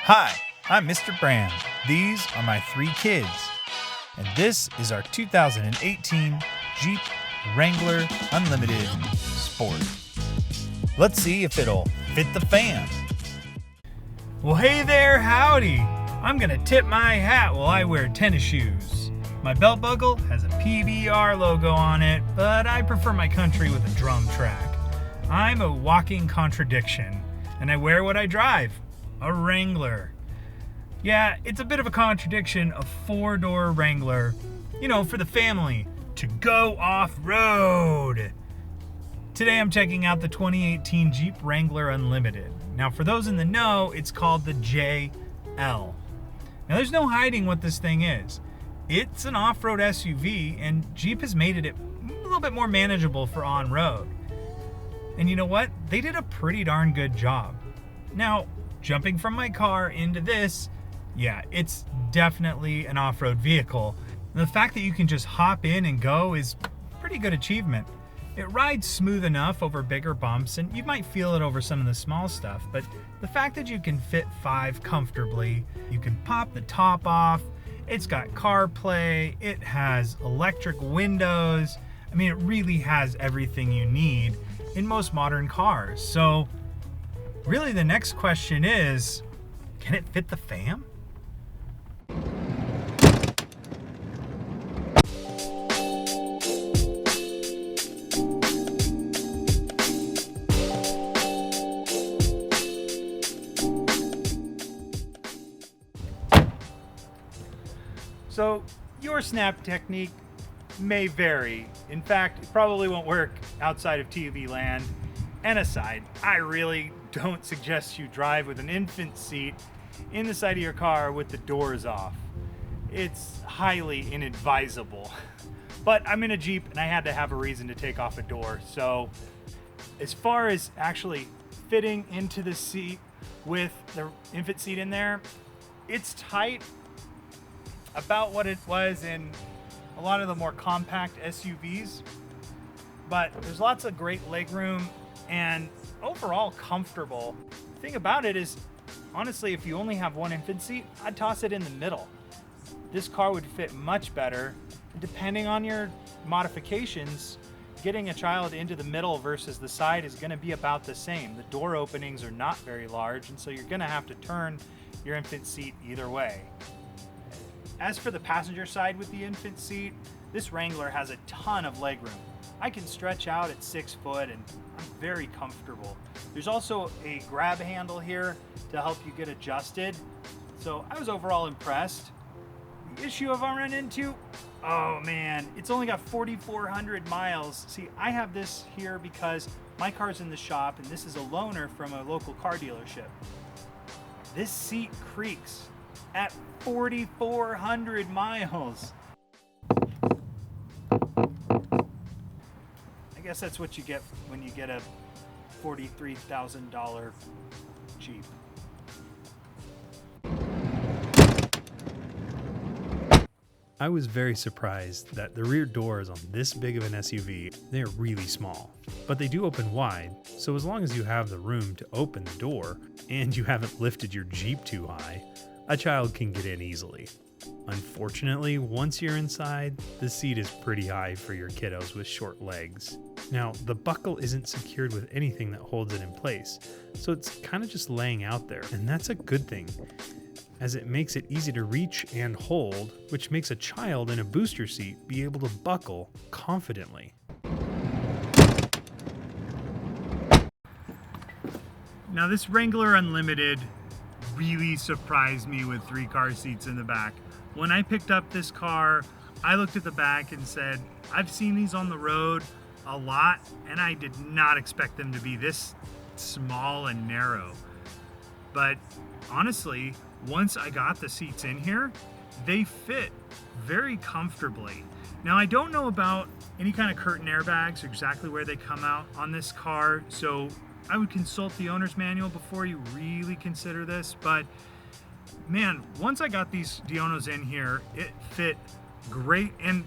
Hi, I'm Mr. Brand. These are my 3 kids. And this is our 2018 Jeep Wrangler Unlimited Sport. Let's see if it'll fit the fam. Well, hey there, howdy. I'm gonna tip my hat while I wear tennis shoes. My belt buckle has a PBR logo on it, but I prefer my country with a drum track. I'm a walking contradiction, and I wear what I drive, a Wrangler. Yeah, it's a bit of a contradiction, a 4-door Wrangler, for the family, to go off-road. Today I'm checking out the 2018 Jeep Wrangler Unlimited. Now for those in the know, it's called the JL. Now there's no hiding what this thing is. It's an off-road SUV, and Jeep has made it a little bit more manageable for on-road. And you know what? They did a pretty darn good job. Now, jumping from my car into this, yeah, it's definitely an off-road vehicle. And the fact that you can just hop in and go is a pretty good achievement. It rides smooth enough over bigger bumps, and you might feel it over some of the small stuff, but the fact that you can fit 5 comfortably, you can pop the top off, it's got CarPlay, it has electric windows. I mean, it really has everything you need in most modern cars. So really the next question is, can it fit the fam? So your snap technique may vary. In fact, it probably won't work outside of TV land. And aside, I really don't suggest you drive with an infant seat in the side of your car with the doors off. It's highly inadvisable. But I'm in a Jeep and I had to have a reason to take off a door. So as far as actually fitting into the seat with the infant seat in there, it's tight, about what it was in a lot of the more compact SUVs, but there's lots of great legroom and overall comfortable. The thing about it is, honestly, if you only have one infant seat, I'd toss it in the middle. This car would fit much better. Depending on your modifications, getting a child into the middle versus the side is going to be about the same. The door openings are not very large, and so you're going to have to turn your infant seat either way. As for the passenger side with the infant seat, this Wrangler has a ton of legroom. I can stretch out at 6 foot and I'm very comfortable. There's also a grab handle here to help you get adjusted. So I was overall impressed. The issue I've run into, oh man, it's only got 4,400 miles. See, I have this here because my car's in the shop and this is a loaner from a local car dealership. This seat creaks at 4,400 miles. I guess that's what you get when you get a $43,000 Jeep. I was very surprised that the rear doors on this big of an SUV, they're really small, but they do open wide. So as long as you have the room to open the door and you haven't lifted your Jeep too high, a child can get in easily. Unfortunately, once you're inside, the seat is pretty high for your kiddos with short legs. Now, the buckle isn't secured with anything that holds it in place, so it's kind of just laying out there, and that's a good thing, as it makes it easy to reach and hold, which makes a child in a booster seat be able to buckle confidently. Now, this Wrangler Unlimited really surprised me with 3 car seats in the back. When I picked up this car, I looked at the back and said, I've seen these on the road a lot, and I did not expect them to be this small and narrow. But honestly, once I got the seats in here, they fit very comfortably. Now, I don't know about any kind of curtain airbags or exactly where they come out on this car, so I would consult the owner's manual before you really consider this, but man, once I got these Dionos in here, it fit great. And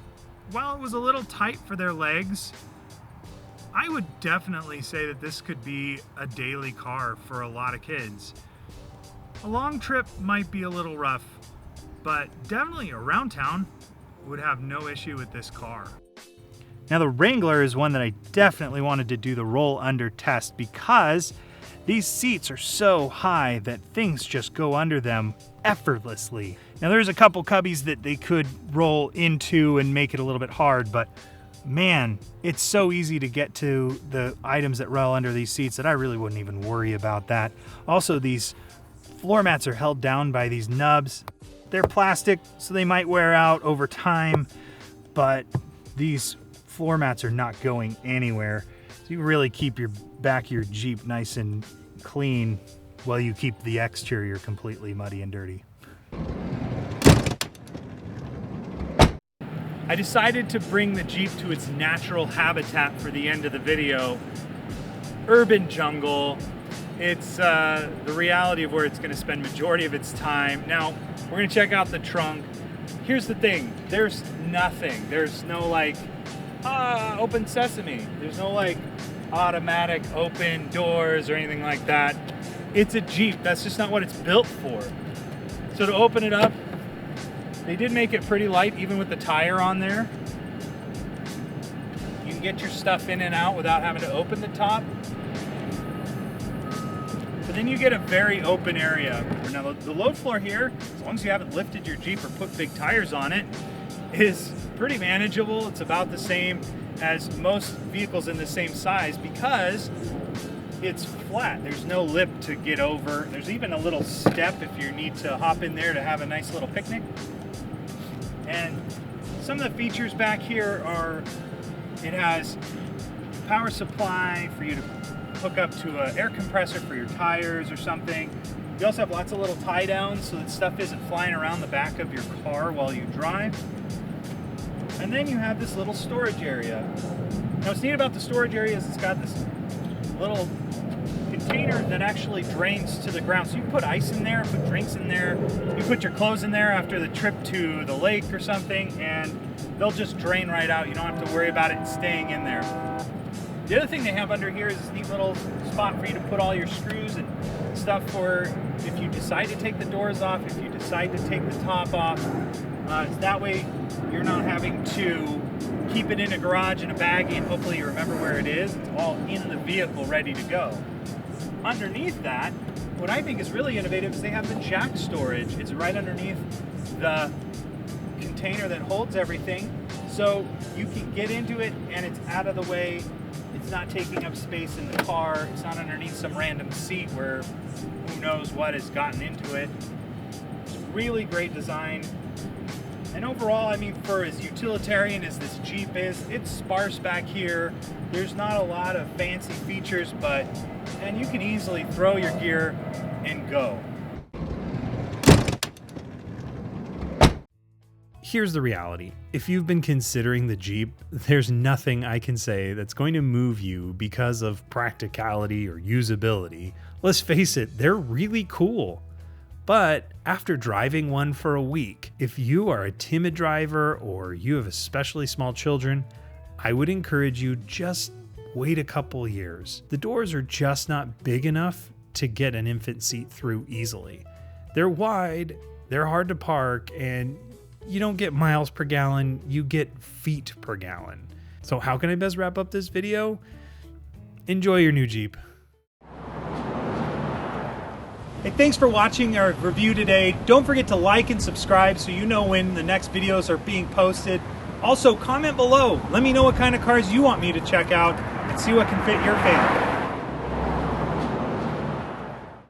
while it was a little tight for their legs, I would definitely say that this could be a daily car for a lot of kids. A long trip might be a little rough, but definitely around town would have no issue with this car. Now the Wrangler is one that I definitely wanted to do the roll under test because these seats are so high that things just go under them effortlessly. Now there's a couple cubbies that they could roll into and make it a little bit hard, but man, it's so easy to get to the items that roll under these seats that I really wouldn't even worry about that. Also, these floor mats are held down by these nubs. They're plastic, so they might wear out over time, but these floor mats are not going anywhere. So you really keep your back of your Jeep nice and clean while you keep the exterior completely muddy and dirty. I decided to bring the Jeep to its natural habitat for the end of the video. Urban jungle. It's the reality of where it's going to spend majority of its time. Now, we're going to check out the trunk. Here's the thing. There's nothing. There's no like, open sesame. There's no like automatic open doors or anything like that. It's a Jeep. That's just not what it's built for. So to open it up, they did make it pretty light, even with the tire on there. You can get your stuff in and out without having to open the top. But then you get a very open area. Now the load floor here, as long as you haven't lifted your Jeep or put big tires on it, is pretty manageable. It's about the same as most vehicles in the same size because it's flat. There's no lip to get over. There's even a little step if you need to hop in there to have a nice little picnic. And some of the features back here are, it has power supply for you to hook up to an air compressor for your tires or something. You also have lots of little tie downs so that stuff isn't flying around the back of your car while you drive. And then you have this little storage area. Now what's neat about the storage area is it's got this little container that actually drains to the ground. So you can put ice in there, put drinks in there, you put your clothes in there after the trip to the lake or something, and they'll just drain right out. You don't have to worry about it staying in there. The other thing they have under here is this neat little spot for you to put all your screws and stuff for if you decide to take the doors off, if you decide to take the top off. That way you're not having to keep it in a garage in a baggie and hopefully you remember where it is. It's all in the vehicle ready to go. Underneath that, what I think is really innovative is they have the jack storage. It's right underneath the container that holds everything. So you can get into it and it's out of the way. It's not taking up space in the car. It's not underneath some random seat where who knows what has gotten into it. It's really great design. And overall, I mean, for as utilitarian as this Jeep is, it's sparse back here. There's not a lot of fancy features, and you can easily throw your gear and go. Here's the reality. If you've been considering the Jeep, there's nothing I can say that's going to move you because of practicality or usability. Let's face it, they're really cool. But after driving one for a week, if you are a timid driver or you have especially small children, I would encourage you just wait a couple years. The doors are just not big enough to get an infant seat through easily. They're wide, they're hard to park, and you don't get miles per gallon, you get feet per gallon. So how can I best wrap up this video? Enjoy your new Jeep. Hey, thanks for watching our review today. Don't forget to like and subscribe so you know when the next videos are being posted. Also, comment below. Let me know what kind of cars you want me to check out and see what can fit your family.